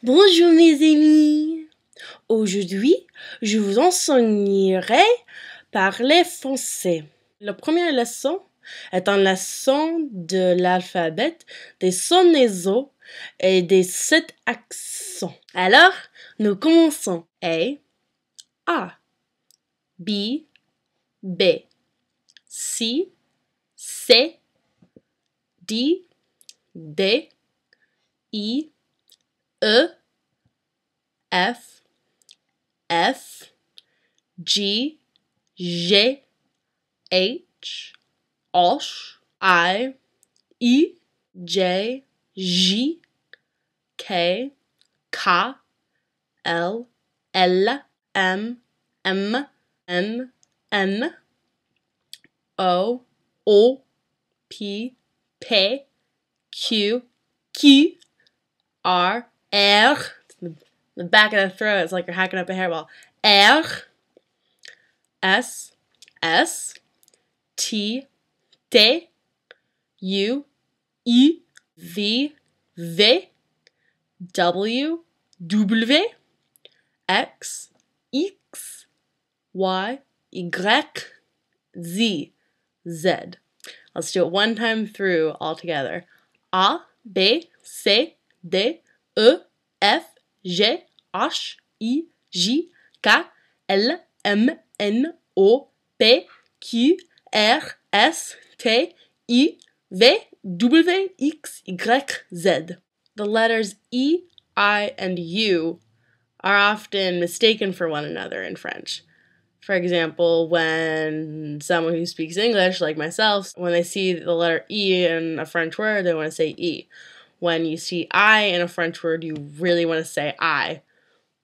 Bonjour mes amis. Aujourd'hui, je vous enseignerai parler français. La première leçon est une leçon de l'alphabet, des sons nasaux et des 7 accents. Alors, nous commençons. A, B, B, C, C, D, D, I, E, F, F, G, G, H, I, J, K, L, M, N, O, P, Q, R, the back of the throat is like you're hacking up a hairball. R, S, T, U, V, W, X, Y, Z. Let's do it one time through all together. A, B, C, D, E, F, G, H, I, J, K, L, M, N, O, P, Q, R, S, T, U, V, W, X, Y, Z. The letters E, I, and U are often mistaken for one another in French. For example, when someone who speaks English, like myself, when they see the letter E in a French word, they want to say E. When you see I in a French word, you really want to say I.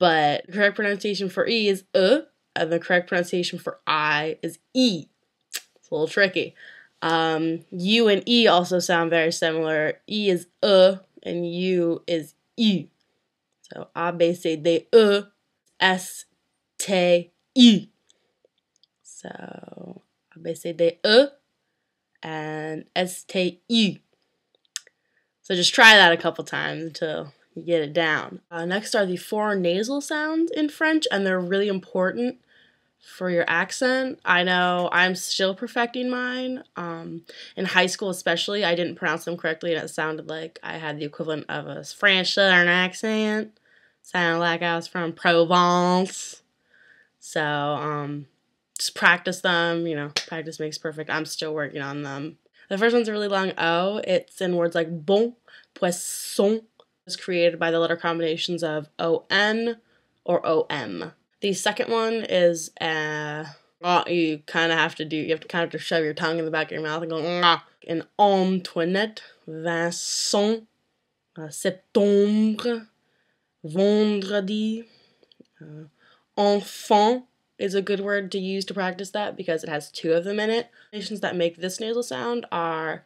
But the correct pronunciation for E is and the correct pronunciation for I is E. It's a little tricky. U and E also sound very similar. E is and U is U. So A, B, C, D, E, S, T, U. So A, B, C, D, E, and S, T, U. So just try that a couple times until you get it down. Next are the 4 nasal sounds in French, and they're really important for your accent. I know I'm still perfecting mine. In high school especially, I didn't pronounce them correctly, and it sounded like I had the equivalent of a French Southern accent. Sounded like I was from Provence. So, just practice them. You know, practice makes perfect. I'm still working on them. The first one's a really long O. It's in words like bon, poisson. It's created by the letter combinations of O-N or O-M. The second one is you kind of have to shove your tongue in the back of your mouth and go in Antoinette, Vincent, septembre, vendredi, enfant is a good word to use to practice that because it has 2 of them in it. Nations that make this nasal sound are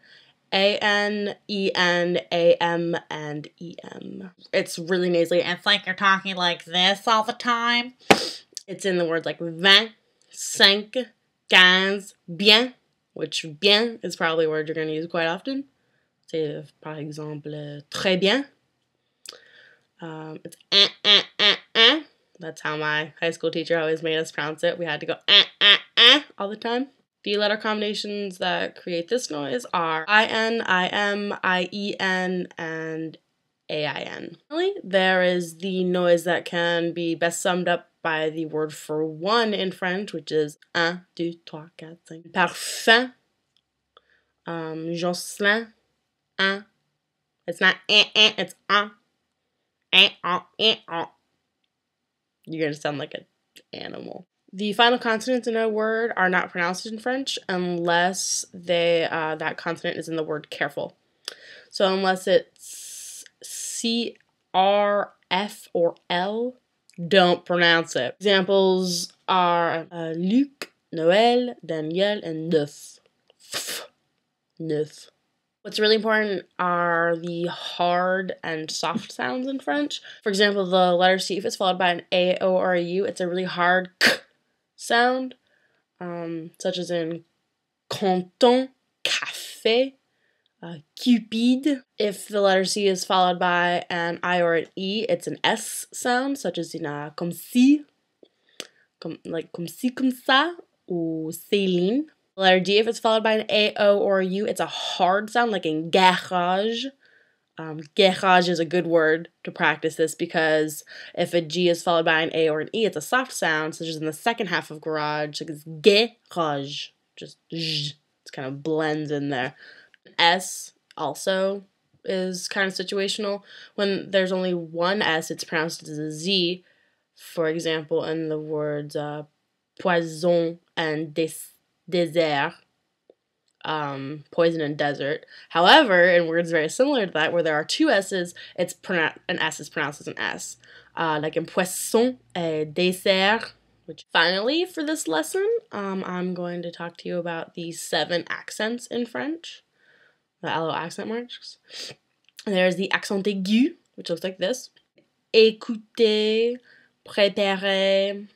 A-N, E-N, A-M, and E-M. It's really nasally. It's like you're talking like this all the time. It's in the words like 20, 5, 15, bien, which bien is probably a word you're going to use quite often. Say, par exemple, très bien. It's That's how my high school teacher always made us pronounce it. We had to go all the time. The letter combinations that create this noise are I-N, I-M, I-E-N, and A-I-N. Finally, there is the noise that can be best summed up by the word for 1 in French, which is 1, 2, 3, 4, 5. Parfum, Jocelyn, un. It's not it's un. You're going to sound like an animal. The final consonants in a word are not pronounced in French unless that consonant is in the word careful. So unless it's C, R, F, or L, don't pronounce it. Examples are Luc, Noël, Daniel, and Neuf. Neuf. What's really important are the hard and soft sounds in French. For example, the letter C, if it's followed by an A, O, or a U, it's a really hard k sound, such as in canton, café, Cupid. If the letter C is followed by an I or an E, it's an S sound, such as in comme si, comme si, comme ça, ou Céline. The letter D, if it's followed by an A, O, or a U, it's a hard sound, like in garage. Garage is a good word to practice this because if a G is followed by an A or an E, it's a soft sound, such as in the second half of garage, like it's garage, just zh, it kind of blends in there. S also is kind of situational. When there's only one S, it's pronounced as a Z. For example, in the words poison and désert. Poison and desert. However, in words very similar to that, where there are two S's, an S is pronounced as an S. Like in poisson et dessert. Which finally, for this lesson, I'm going to talk to you about the 7 accents in French. The little accent marks. There's the accent aigu, which looks like this. Écoutez, préparez,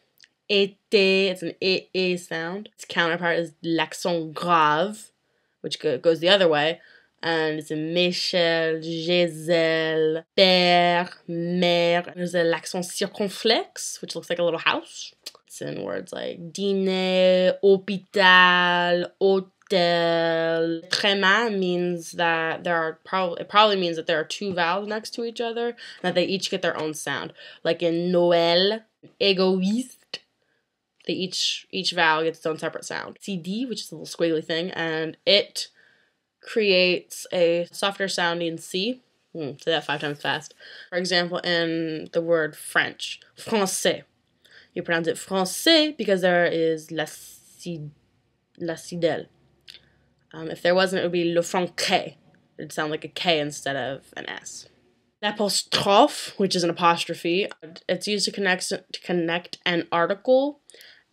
été, it's an E sound. Its counterpart is l'accent grave, which goes the other way, and it's a Michel, Giselle, père, mère. There's a l'accent circonflexe, which looks like a little house. It's in words like dîner, hôpital, hôtel. Tréma means that it probably means that there are 2 vowels next to each other, and that they each get their own sound. Like in Noël, égoïste. They each vowel gets its own separate sound. CD, which is a little squiggly thing, and it creates a softer sounding C. Say that 5 times fast. For example, in the word French, français. You pronounce it français because there is la sidelle. If there wasn't, it would be le français. It'd sound like a K instead of an S. L'apostrophe, which is an apostrophe, it's used to connect an article,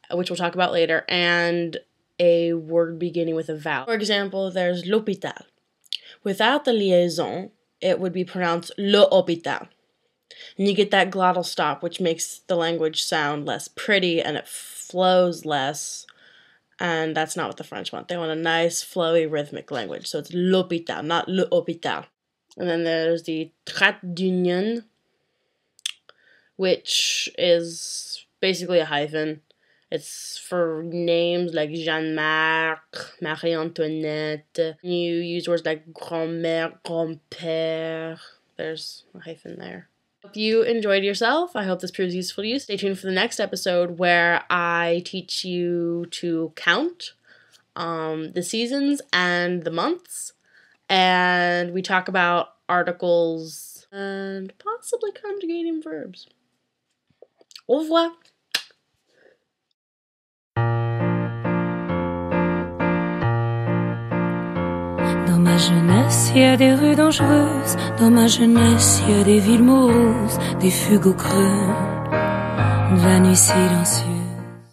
which we'll talk about later, and a word beginning with a vowel. For example, there's l'hôpital. Without the liaison, it would be pronounced le hôpital. And you get that glottal stop, which makes the language sound less pretty and it flows less. And that's not what the French want. They want a nice, flowy, rhythmic language. So it's l'hôpital, not le hôpital. And then there's the trait d'union, which is basically a hyphen. It's for names like Jeanne-Marc, Marie-Antoinette. You use words like grand-mère, grand-père. There's a hyphen there. Hope you enjoyed yourself. I hope this proves useful to you. Stay tuned for the next episode where I teach you to count the seasons and the months. And we talk about articles and possibly conjugating verbs. Au revoir. Dans ma jeunesse, il y a des rues dangereuses. Dans ma jeunesse, il y a des villes moroses, des fugues au creux, de la nuit silencieuse.